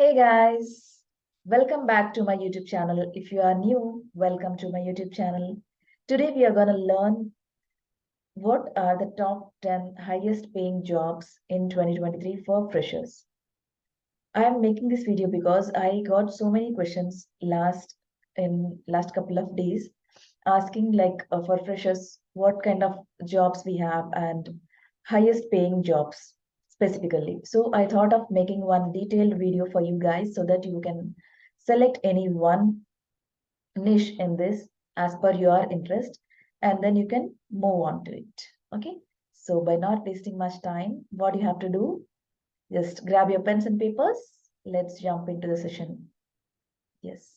Hey guys, welcome back to my YouTube channel. If you are new, welcome to my YouTube channel. Today we are going to learn what are the top 10 highest paying jobs in 2023 for freshers. I am making this video because I got so many questions last couple of days asking for freshers what kind of jobs we have and highest paying jobs specifically. So I thought of making one detailed video for you guys so that you can select any one niche in this as per your interest, and then you can move on to it. Okay, so by not wasting much time, what you have to do, just grab your pens and papers. Let's jump into the session. Yes,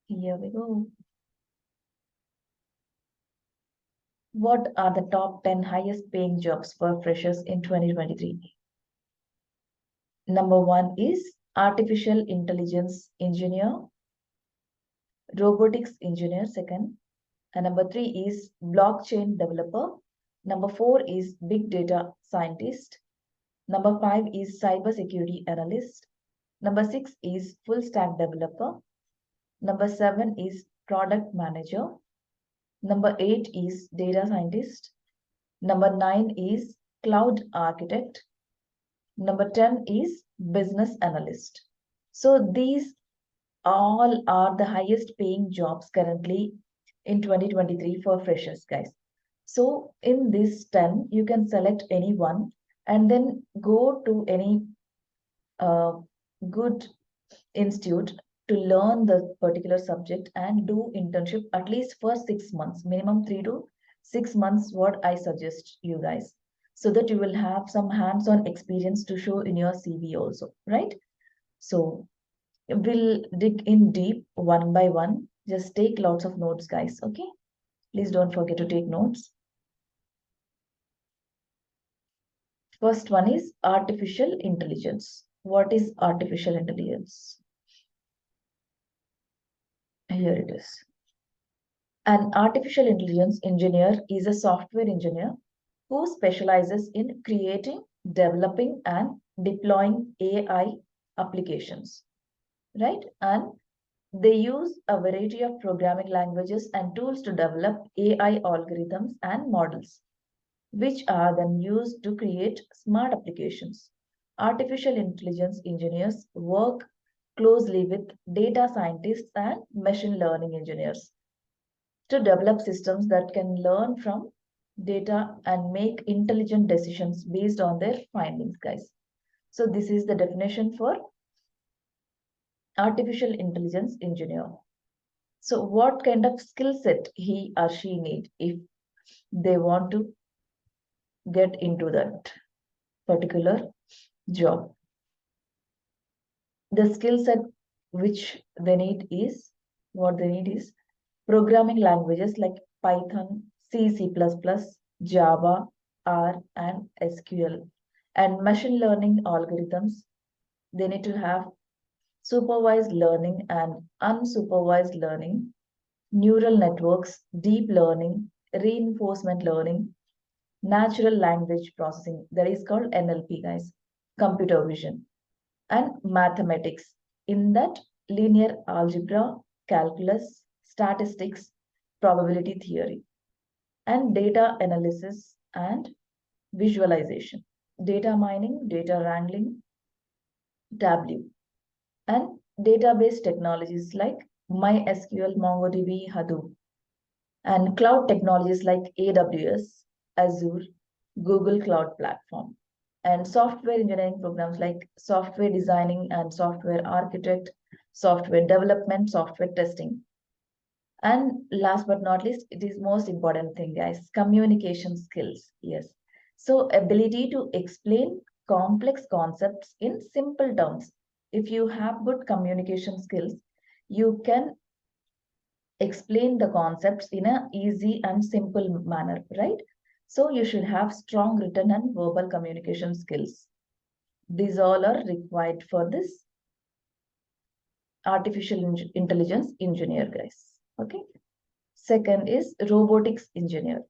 here we go. What are the top 10 highest paying jobs for freshers in 2023? Number one is artificial intelligence engineer, robotics engineer, second. And number three is blockchain developer. Number four is big data scientist. Number five is cybersecurity analyst. Number six is full stack developer. Number seven is product manager. Number eight is data scientist. Number nine is cloud architect. Number 10 is business analyst. So these all are the highest paying jobs currently in 2023 for freshers, guys. So in this 10, you can select any one and then go to any uh, good institute to learn the particular subject and do internship at least for 6 months, minimum 3 to 6 months, what I suggest you guys, so that you will have some hands-on experience to show in your CV also, right? So we'll dig in deep one by one. Just take lots of notes, guys. Okay, please don't forget to take notes. First one is artificial intelligence. What is artificial intelligence? Here it is. An artificial intelligence engineer is a software engineer who specializes in creating, developing, and deploying AI applications, right? And they use a variety of programming languages and tools to develop AI algorithms and models, which are then used to create smart applications. Artificial intelligence engineers work closely with data scientists and machine learning engineers to develop systems that can learn from data and make intelligent decisions based on their findings, guys. So this is the definition for artificial intelligence engineer. So what kind of skill set he or she need if they want to get into that particular job? The skill set which they need is, what they need is programming languages like Python, C, C++, Java, R, and SQL. And machine learning algorithms, they need to have supervised learning and unsupervised learning, neural networks, deep learning, reinforcement learning, natural language processing, that is called NLP, guys, computer vision, and mathematics, in that linear algebra, calculus, statistics, probability theory, and data analysis and visualization, data mining, data wrangling, Tableau, and database technologies like MySQL, MongoDB, Hadoop, and cloud technologies like AWS, Azure, Google Cloud Platform, and software engineering programs like software designing and software architect, software development, software testing. And last but not least, it is most important thing, guys, communication skills. Yes. So ability to explain complex concepts in simple terms. If you have good communication skills, you can explain the concepts in a easy and simple manner, right? So you should have strong written and verbal communication skills. These all are required for this artificial intelligence engineer, guys. Okay. Second is robotics engineer.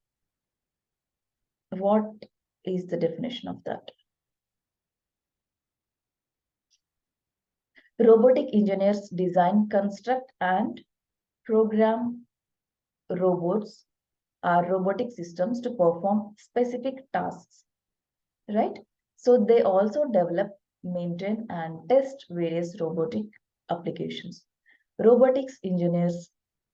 What is the definition of that? Robotic engineers design, construct, and program robots or robotic systems to perform specific tasks, right? So they also develop, maintain, and test various robotic applications. Robotics engineers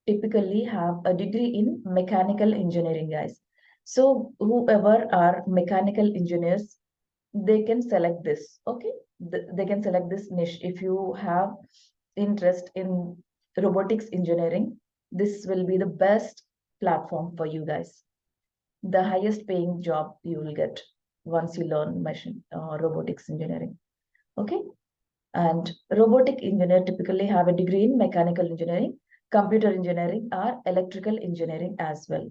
typically have a degree in mechanical engineering, guys. So whoever are mechanical engineers, they can select this, okay? They can select this niche. If you have interest in robotics engineering, this will be the best platform for you guys. The highest paying job you will get once you learn machine robotics engineering, okay? And robotic engineer typically have a degree in mechanical engineering, computer engineering, or electrical engineering as well.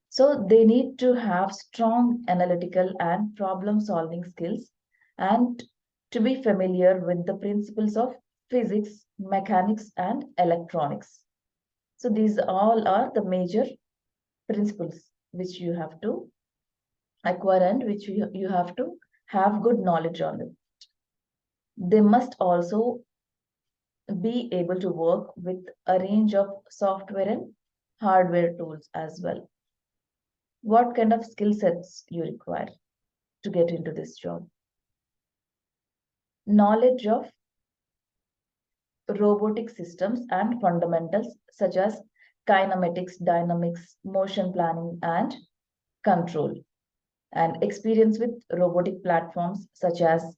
So they need to have strong analytical and problem solving skills and to be familiar with the principles of physics, mechanics, and electronics. So these all are the major principles which you have to acquire and which you have to have good knowledge on it. They must also be able to work with a range of software and hardware tools as well. What kind of skill sets you require to get into this job? Knowledge of robotic systems and fundamentals such as kinematics, dynamics, motion planning, and control, and experience with robotic platforms such as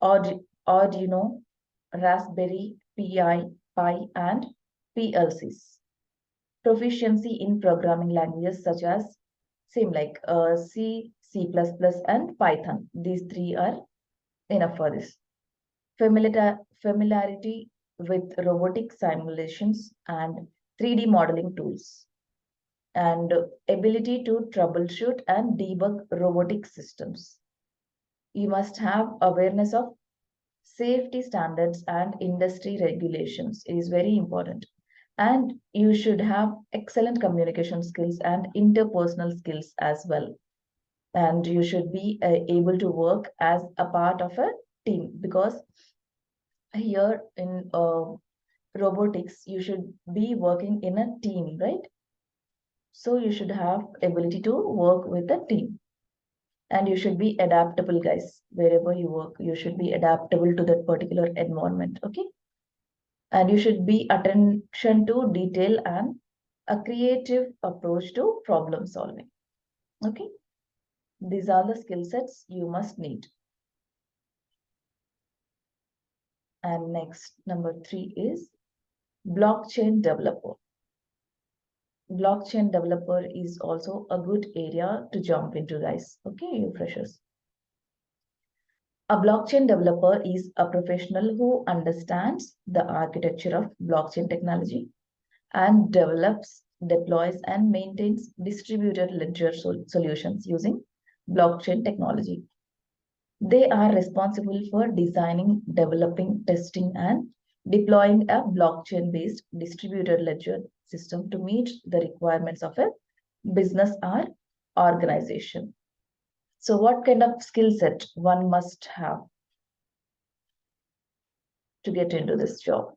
Arduino, Raspberry Pi, and PLCs. Proficiency in programming languages such as same like C, C++, and Python. These three are enough for this. Familiarity with robotic simulations and 3D modeling tools, and ability to troubleshoot and debug robotic systems. You must have awareness of safety standards and industry regulations. It is very important. And you should have excellent communication skills and interpersonal skills as well. And you should be able to work as a part of a team, because here in robotics you should be working in a team, right? So you should have ability to work with a team, and you should be adaptable, guys. Wherever you work, you should be adaptable to that particular environment, okay? And you should be attention to detail and a creative approach to problem solving, okay? These are the skill sets you must need. And next, number 3 is blockchain developer. Blockchain developer is also a good area to jump into, guys, okay, you freshers. A blockchain developer is a professional who understands the architecture of blockchain technology and develops, deploys, and maintains distributed ledger solutions using blockchain technology. They are responsible for designing, developing, testing, and deploying a blockchain-based distributed ledger system to meet the requirements of a business or organization. So what kind of skill set one must have to get into this job?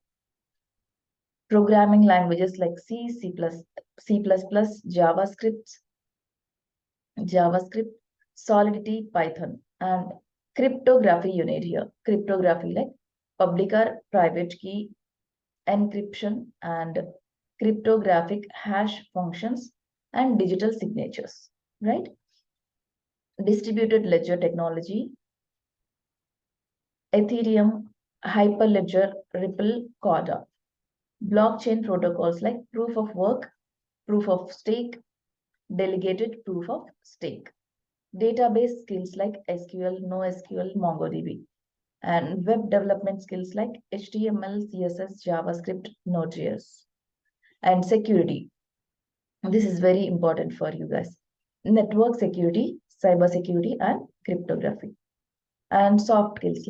Programming languages like C, C++, JavaScript, Solidity, Python, and cryptography you need here. Cryptography like public or private key encryption and cryptographic hash functions and digital signatures, right? Distributed ledger technology, Ethereum, Hyperledger, Ripple, Corda. Blockchain protocols like proof of work, proof of stake, delegated proof of stake. Database skills like SQL, NoSQL, MongoDB. And web development skills like HTML, CSS, JavaScript, Node.js. And security. This is very important for you guys. Network security, cybersecurity, and cryptography. And soft skills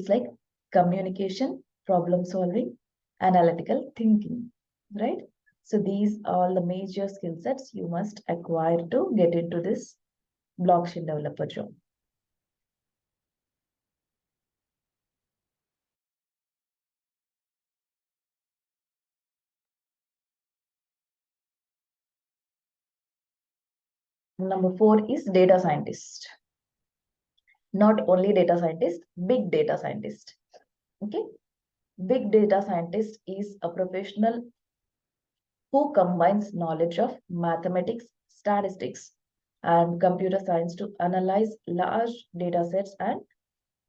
like communication, problem solving, analytical thinking, right? So these are the major skill sets you must acquire to get into this blockchain developer job. Number 4 is data scientist. Not only data scientist, big data scientist. Okay. Big data scientist is a professional who combines knowledge of mathematics, statistics, and computer science to analyze large data sets and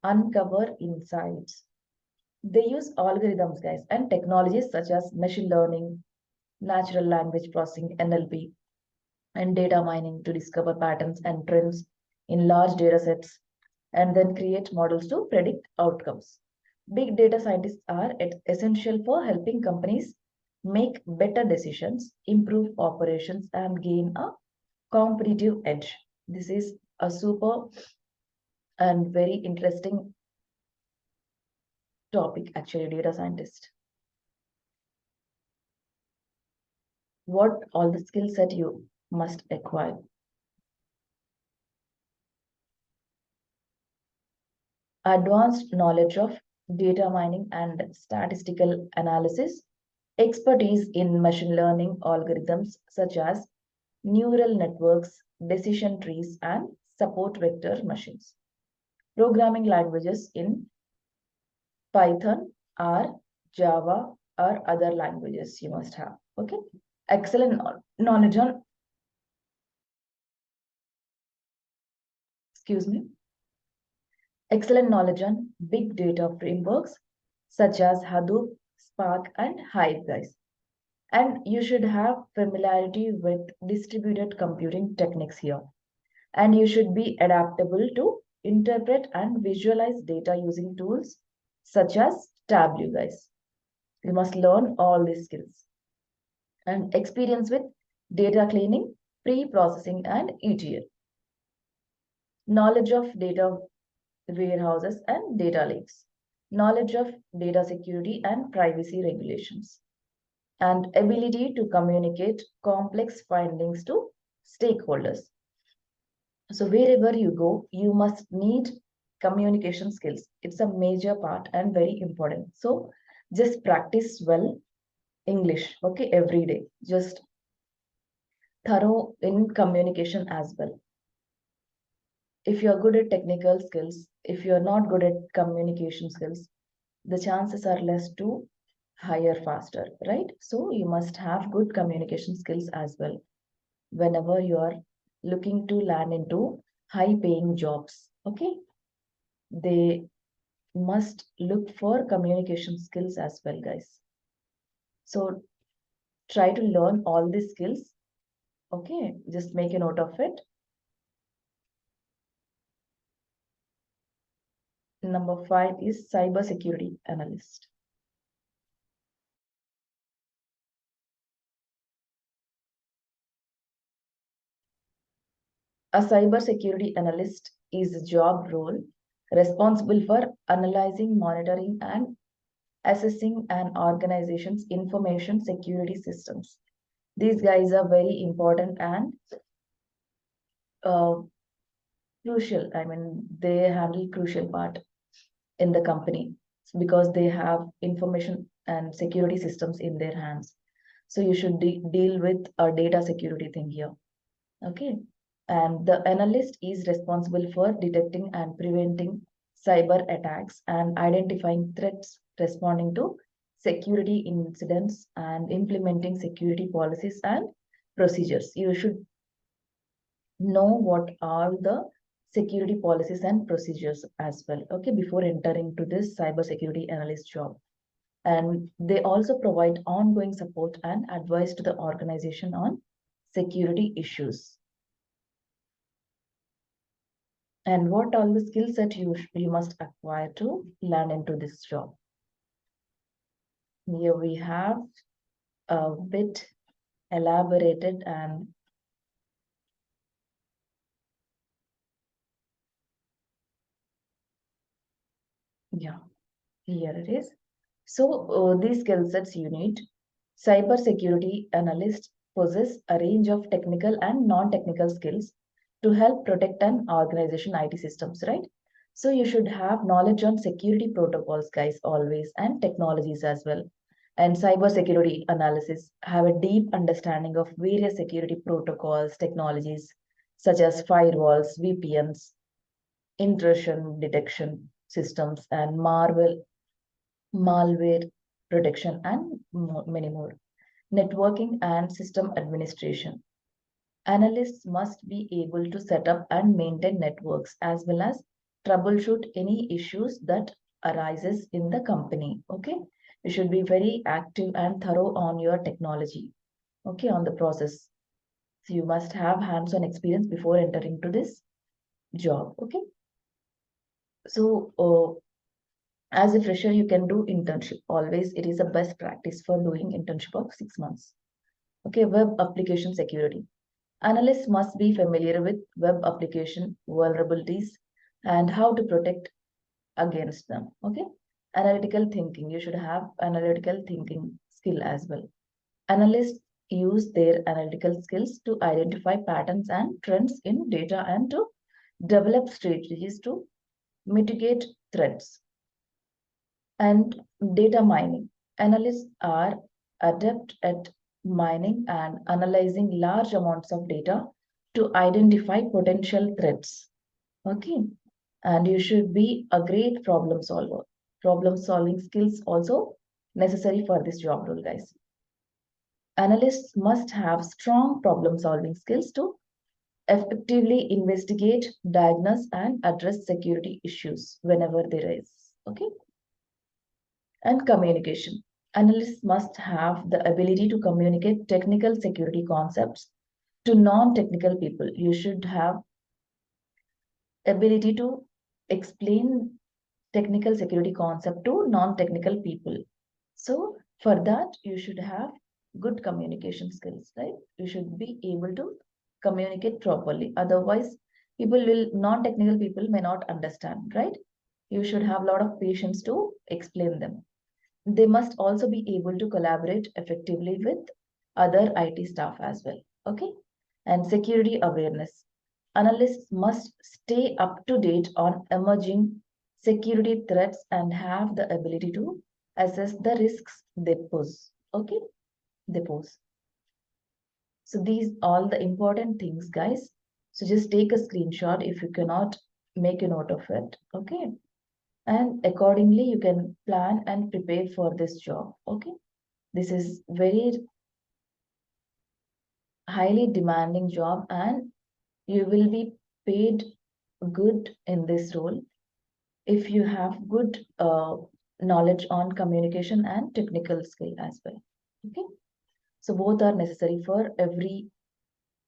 uncover insights. They use algorithms, guys, and technologies such as machine learning, natural language processing, NLP, and data mining to discover patterns and trends in large data sets and then create models to predict outcomes. Big data scientists are essential for helping companies make better decisions, improve operations, and gain a competitive edge. This is a super and very interesting topic, actually, data scientist. What all the skill set you must acquire. Advanced knowledge of data mining and statistical analysis, expertise in machine learning algorithms such as neural networks, decision trees, and support vector machines. Programming languages in Python, R, Java, or other languages you must have. Okay. Excellent knowledge on, excuse me, excellent knowledge on big data frameworks such as Hadoop, Spark, and Hive, guys. And you should have familiarity with distributed computing techniques here. And you should be adaptable to interpret and visualize data using tools such as Tableau, guys. You must learn all these skills. And experience with data cleaning, pre-processing, and ETL. Knowledge of data warehouses and data lakes. Knowledge of data security and privacy regulations. And ability to communicate complex findings to stakeholders. So wherever you go, you must need communication skills. It's a major part and very important. So just practice well English, okay, every day. Just thorough in communication as well. If you're good at technical skills, if you're not good at communication skills, the chances are less to hire faster, right? So you must have good communication skills as well whenever you are looking to land into high paying jobs, okay? They must look for communication skills as well, guys. So try to learn all these skills, okay? Just make a note of it. Number 5 is Cybersecurity Analyst. A cybersecurity analyst is a job role responsible for analyzing, monitoring, and assessing an organization's information security systems. These guys are very important and uh, crucial. I mean, they handle crucial part in the company because they have information and security systems in their hands. So you should deal with a data security thing here. Okay. And the analyst is responsible for detecting and preventing cyber attacks and identifying threats, responding to security incidents, and implementing security policies and procedures. You should know what are the security policies and procedures as well, okay, before entering to this cybersecurity analyst job. And they also provide ongoing support and advice to the organization on security issues. And what all the skills that you must acquire to land into this job. Here we have a bit elaborated and yeah, here it is. So these skill sets you need. Cybersecurity analysts possess a range of technical and non-technical skills to help protect an organization IT systems, right? So you should have knowledge on security protocols, guys, always, and technologies as well. And cybersecurity analysis have a deep understanding of various security protocols, technologies, such as firewalls, VPNs, intrusion detection systems, and malware protection, and many more. Networking and system administration. Analysts must be able to set up and maintain networks as well as troubleshoot any issues that arises in the company. Okay, you should be very active and thorough on your technology. Okay, on the process. So you must have hands-on experience before entering to this job. Okay, so as a fresher, you can do internship. Always, it is a best practice for doing internship of 6 months. Okay, web application security. Analysts must be familiar with web application vulnerabilities and how to protect against them. Okay, analytical thinking. You should have analytical thinking skill as well. Analysts use their analytical skills to identify patterns and trends in data and to develop strategies to mitigate threats. And data mining. Analysts are adept at mining and analyzing large amounts of data to identify potential threats. Okay. And you should be a great problem solver. Problem solving skills also necessary for this job role, guys. Analysts must have strong problem solving skills to effectively investigate, diagnose, and address security issues whenever they arise. Okay. And communication. Analysts must have the ability to communicate technical security concepts to non-technical people. You should have ability to explain technical security concept to non-technical people. So for that, you should have good communication skills, right? You should be able to communicate properly. Otherwise, non-technical people may not understand, right? You should have a lot of patience to explain them. They must also be able to collaborate effectively with other IT staff as well. Okay. And security awareness. Analysts must stay up to date on emerging security threats and have the ability to assess the risks they pose. Okay. They pose. So these all the important things, guys. So just take a screenshot if you cannot make a note of it. Okay. And accordingly you can plan and prepare for this job. Okay, this is very highly demanding job and you will be paid good in this role if you have good knowledge on communication and technical skill as well. Okay, so both are necessary for every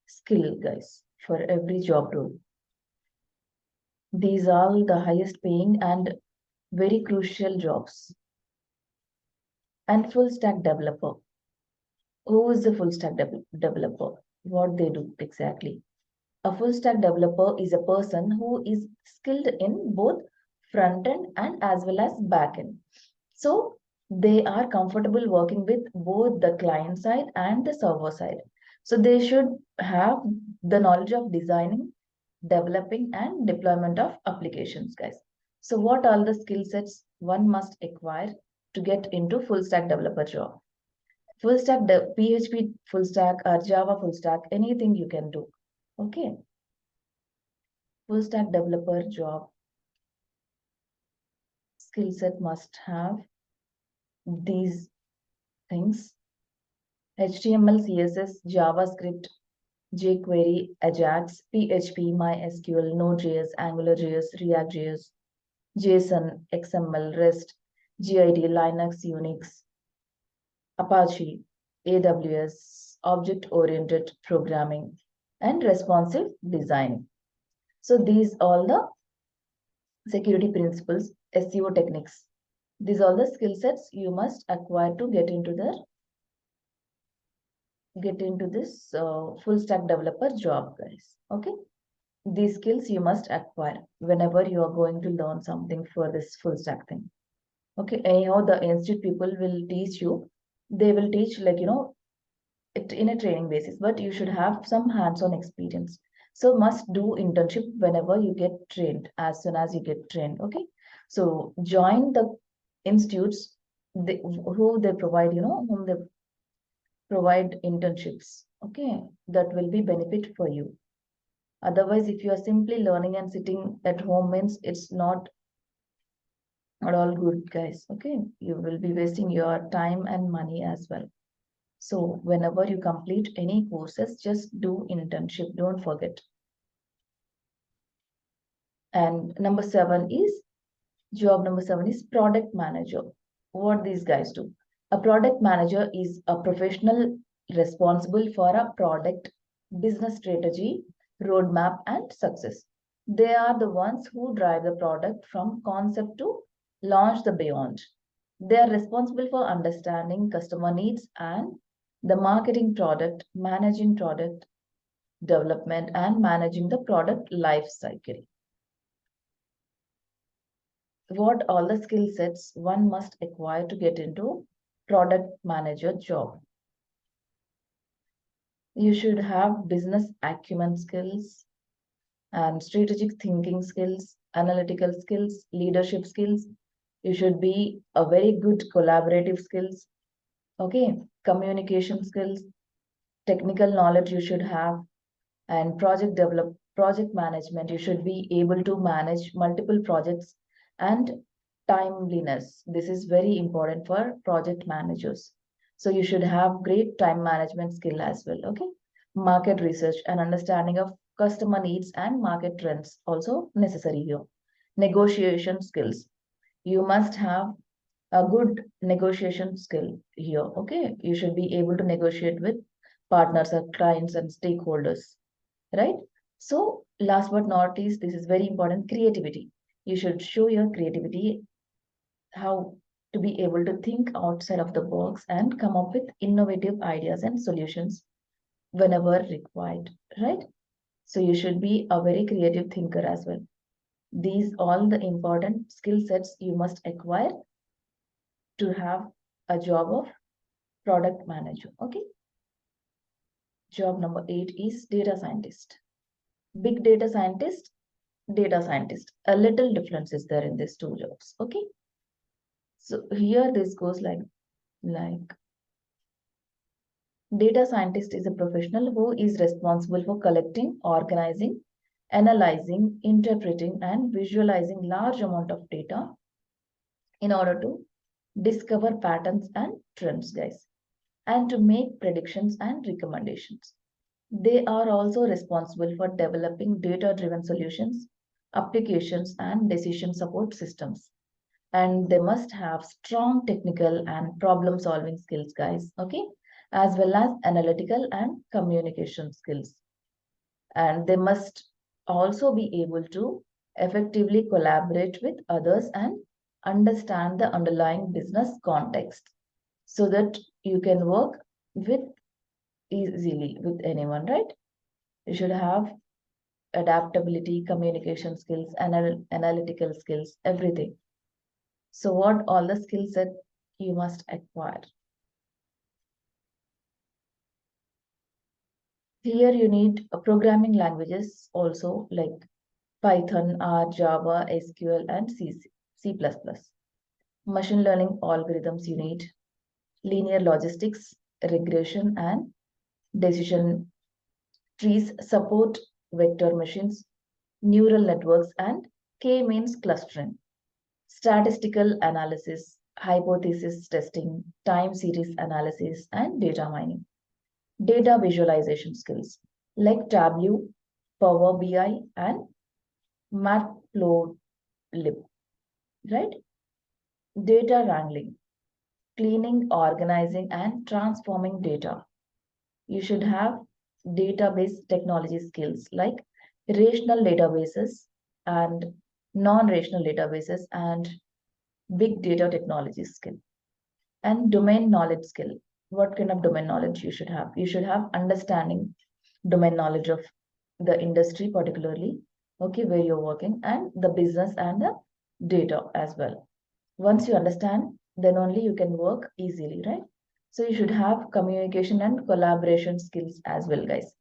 skill, guys, for every job role. These are the highest paying and very crucial jobs. And full stack developer. Who is a full stack developer? What they do exactly? A full stack developer is a person who is skilled in both front end and as well as back end. So they are comfortable working with both the client side and the server side. So they should have the knowledge of designing, developing, and deployment of applications, guys. So what are the skill sets one must acquire to get into full stack developer job? Full stack, PHP full stack or Java full stack, anything you can do. Okay. Full stack developer job skill set must have these things: HTML, CSS, JavaScript, jQuery, Ajax, PHP, MySQL, Node.js, AngularJS, React.js, JSON, XML, REST, GID, Linux, Unix, Apache, AWS, object-oriented programming, and responsive design. So these all the security principles, SEO techniques. These are the skill sets you must acquire to get into this full stack developer job, guys. Okay, these skills you must acquire whenever you are going to learn something for this full stack thing. Okay, anyhow, the institute people will teach you. They will teach it in a training basis, but you should have some hands-on experience. So must do internship whenever you get trained, as soon as you get trained. Okay, so join the institutes who they provide, whom they provide internships. Okay, that will be benefit for you. Otherwise, if you are simply learning and sitting at home, means it's not all good, guys. Okay, you will be wasting your time and money as well. So whenever you complete any courses, just do internship. Don't forget. And job number seven is product manager. What these guys do? A product manager is a professional responsible for a product, business strategy, roadmap, and success. They are the ones who drive the product from concept to launch the beyond. They are responsible for understanding customer needs and the marketing product, managing product development, and managing the product life cycle. What all the skill sets one must acquire to get into product manager job? You should have business acumen skills and strategic thinking skills, analytical skills, leadership skills. You should be a very good collaborative skills, okay, communication skills, technical knowledge you should have, and project management. You should be able to manage multiple projects and timeliness. This is very important for project managers. So you should have great time management skill as well. Okay. Market research and understanding of customer needs and market trends also necessary here. Negotiation skills. You must have a good negotiation skill here. Okay. You should be able to negotiate with partners or clients and stakeholders, right? So last but not least, this is very important, creativity. You should show your creativity, how to be able to think outside of the box and come up with innovative ideas and solutions whenever required, right? So you should be a very creative thinker as well. These all the important skill sets you must acquire to have a job of product manager. Okay. Job number 8 is data scientist. Big data scientist. A little difference is there in these two jobs. Okay. So here this goes like data scientist is a professional who is responsible for collecting, organizing, analyzing, interpreting, and visualizing large amount of data in order to discover patterns and trends, guys, and to make predictions and recommendations. They are also responsible for developing data-driven solutions, applications, and decision support systems. And they must have strong technical and problem solving skills, guys, okay, as well as analytical and communication skills. And they must also be able to effectively collaborate with others and understand the underlying business context so that you can work with easily with anyone, right? You should have adaptability, communication skills, analytical skills, everything. So what all the skill set you must acquire? Here you need programming languages also like Python, R, Java, SQL, and C++. Machine learning algorithms you need, linear logistics, regression, and decision trees support vector machines, neural networks, and k-means clustering, statistical analysis, hypothesis testing, time series analysis, and data mining. Data visualization skills like Tableau, Power BI, and Matplotlib, right? Data wrangling, cleaning, organizing, and transforming data. You should have database technology skills like relational databases and non-relational databases and big data technology skill and domain knowledge skill. What kind of domain knowledge you should have? You should have understanding domain knowledge of the industry particularly, okay, where you're working and the business and the data as well. Once you understand, then only you can work easily, right? So you should have communication and collaboration skills as well, guys.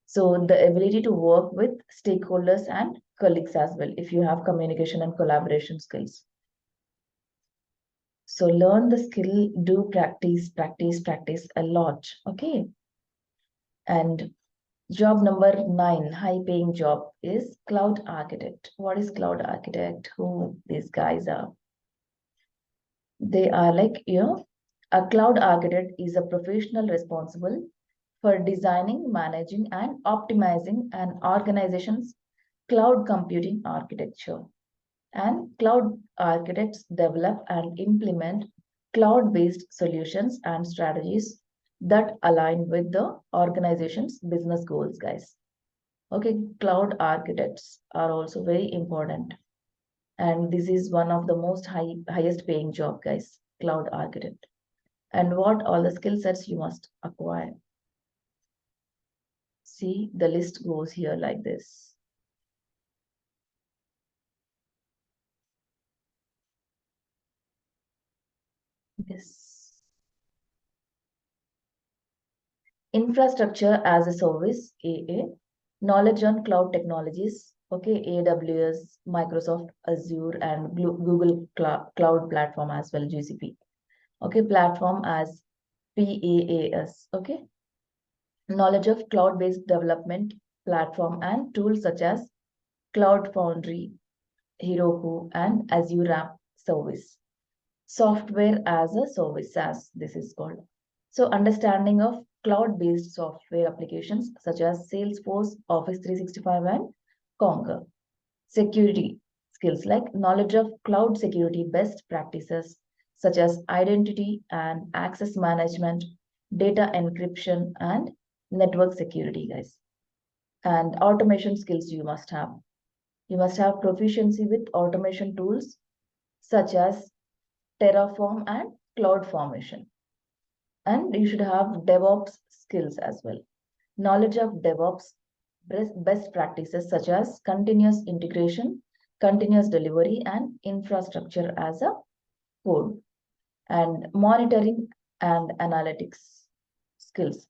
So the ability to work with stakeholders and colleagues as well, if you have communication and collaboration skills. So learn the skill, do practice a lot, okay? And Job number 9, high paying job is cloud architect. What is cloud architect? Who these guys are? They are like, a cloud architect is a professional responsible for designing, managing, and optimizing an organization's cloud computing architecture. And cloud architects develop and implement cloud-based solutions and strategies that align with the organization's business goals, guys. Okay, cloud architects are also very important. And this is one of the highest paying job, guys, cloud architect. And what all the skill sets you must acquire. See, the list goes here like this. This infrastructure as a service, AA, knowledge on cloud technologies, okay, AWS, Microsoft Azure, and Google Cloud Platform as well, GCP. Okay, platform as PaaS, okay. Knowledge of cloud-based development platform and tools such as Cloud Foundry, Heroku, and Azure App Service. Software as a service, as this is called. So understanding of cloud-based software applications such as Salesforce, Office 365, and Concur. Security skills like knowledge of cloud security best practices such as identity and access management, data encryption, and network security, guys. And automation skills you must have. You must have proficiency with automation tools such as Terraform and CloudFormation. And you should have DevOps skills as well. Knowledge of DevOps best practices such as continuous integration, continuous delivery, and infrastructure as a code. And monitoring and analytics skills.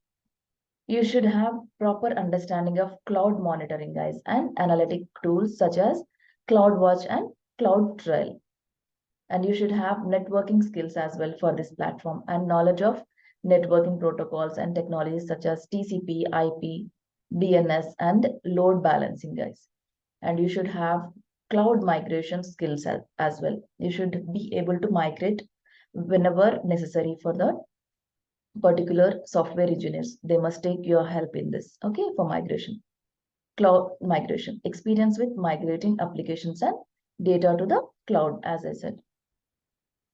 You should have proper understanding of cloud monitoring, guys, and analytic tools such as CloudWatch and CloudTrail. And you should have networking skills as well for this platform and knowledge of networking protocols and technologies such as TCP, IP, DNS, and load balancing, guys. And you should have cloud migration skills as well. You should be able to migrate whenever necessary for the particular software engineers. They must take your help in this, okay, for migration. Cloud migration, experience with migrating applications and data to the cloud, as I said.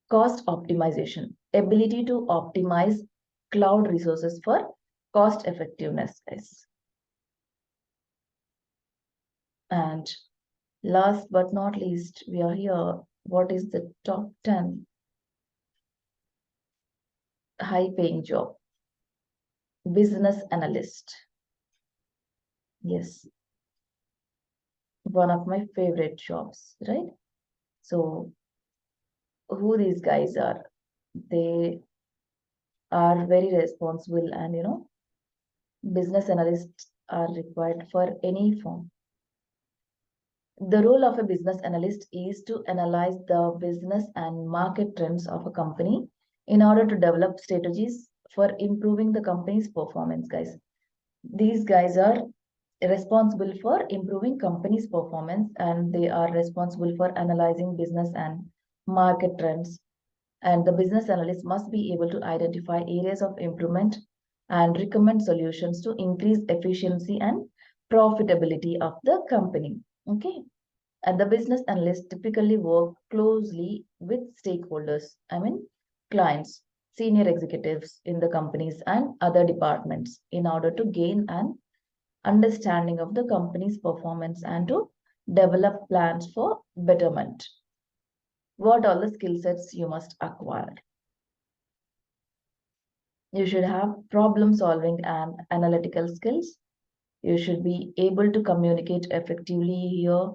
Cost optimization, ability to optimize cloud resources for cost effectiveness, guys. And last but not least, we are here. What is the top 10 high paying job? Business analyst. Yes, one of my favorite jobs, right? So, who these guys are? They are very responsible, and business analysts are required for any firm. The role of a business analyst is to analyze the business and market trends of a company in order to develop strategies for improving the company's performance, guys. These guys are responsible for improving company's performance, and they are responsible for analyzing business and market trends. And the business analyst must be able to identify areas of improvement and recommend solutions to increase efficiency and profitability of the company. Okay. And the business analysts typically work closely with stakeholders, clients, senior executives in the companies, and other departments in order to gain an understanding of the company's performance and to develop plans for betterment. What all the skill sets you must acquire? You should have problem solving and analytical skills. You should be able to communicate effectively here,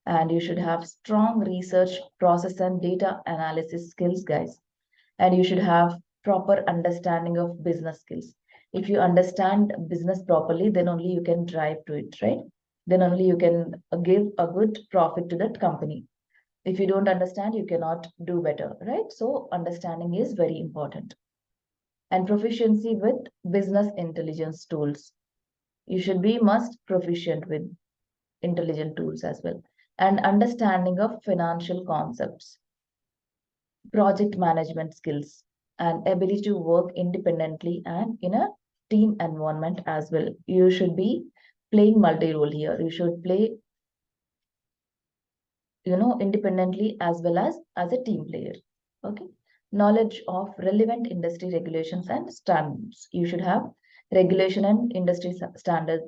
and you should have strong research process and data analysis skills, guys. And you should have proper understanding of business skills. If you understand business properly, then only you can drive to it, right? Then only you can give a good profit to that company. If you don't understand, you cannot do better, right? So understanding is very important. And proficiency with business intelligence tools. You should be must proficient with intelligent tools as well, and understanding of financial concepts, project management skills, and ability to work independently and in a team environment as well. You should be playing multi-role here. You should play, independently as well as a team player. Okay. Knowledge of relevant industry regulations and standards. You should have regulation and industry standard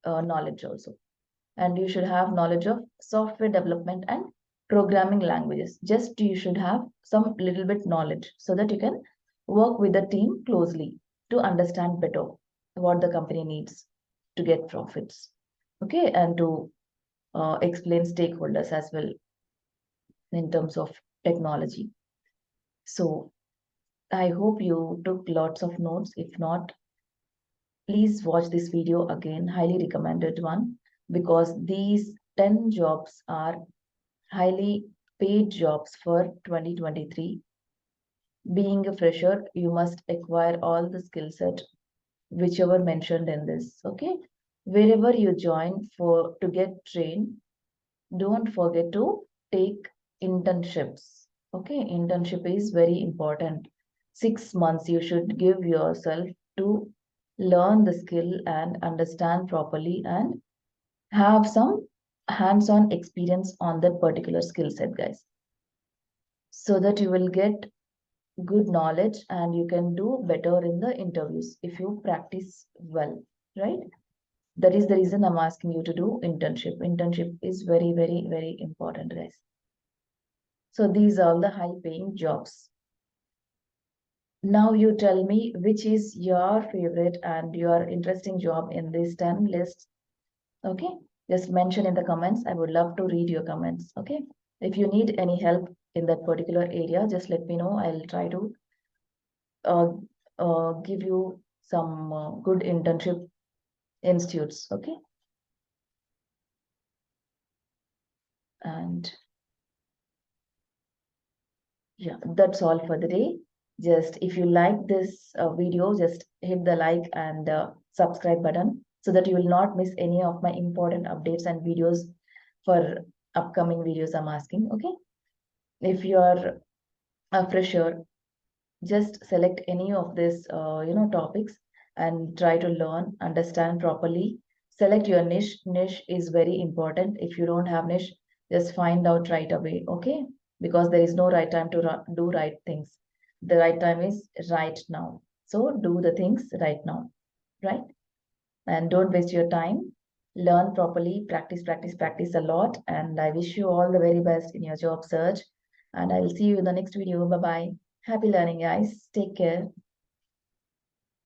knowledge also. And you should have knowledge of software development and programming languages. Just you should have some little bit knowledge so that you can work with the team closely to understand better what the company needs to get profits. Okay. And to explain stakeholders as well in terms of technology. So I hope you took lots of notes. If not, please watch this video again, highly recommended one, because these 10 jobs are highly paid jobs for 2023. Being a fresher, you must acquire all the skill set, whichever mentioned in this. Okay. Wherever you join for to get trained, don't forget to take internships. Okay, internship is very important. 6 months you should give yourself to learn the skill and understand properly and have some hands-on experience on that particular skill set, guys, so that you will get good knowledge and you can do better in the interviews if you practice well, right? That is the reason I'm asking you to do internship. Internship is very, very, very important, guys. So these are the high paying jobs. Now you tell me which is your favorite and your interesting job in this 10 list. Okay. Just mention in the comments. I would love to read your comments. Okay. If you need any help in that particular area, just let me know. I'll try to uh, give you some good internship institutes. Okay. And yeah, that's all for the day. Just if you like this video, just hit the like and subscribe button so that you will not miss any of my important updates and videos for upcoming videos I'm asking. Okay. If you are a fresher, just select any of these topics and try to learn, understand properly. Select your niche is very important. If you don't have niche, just find out right away. Okay, because there is no right time to do right things. The right time is right now, so do the things right now, right? And don't waste your time. Learn properly, practice, practice, practice a lot. And I wish you all the very best in your job search. And I'll see you in the next video. Bye bye. Happy learning, guys. Take care.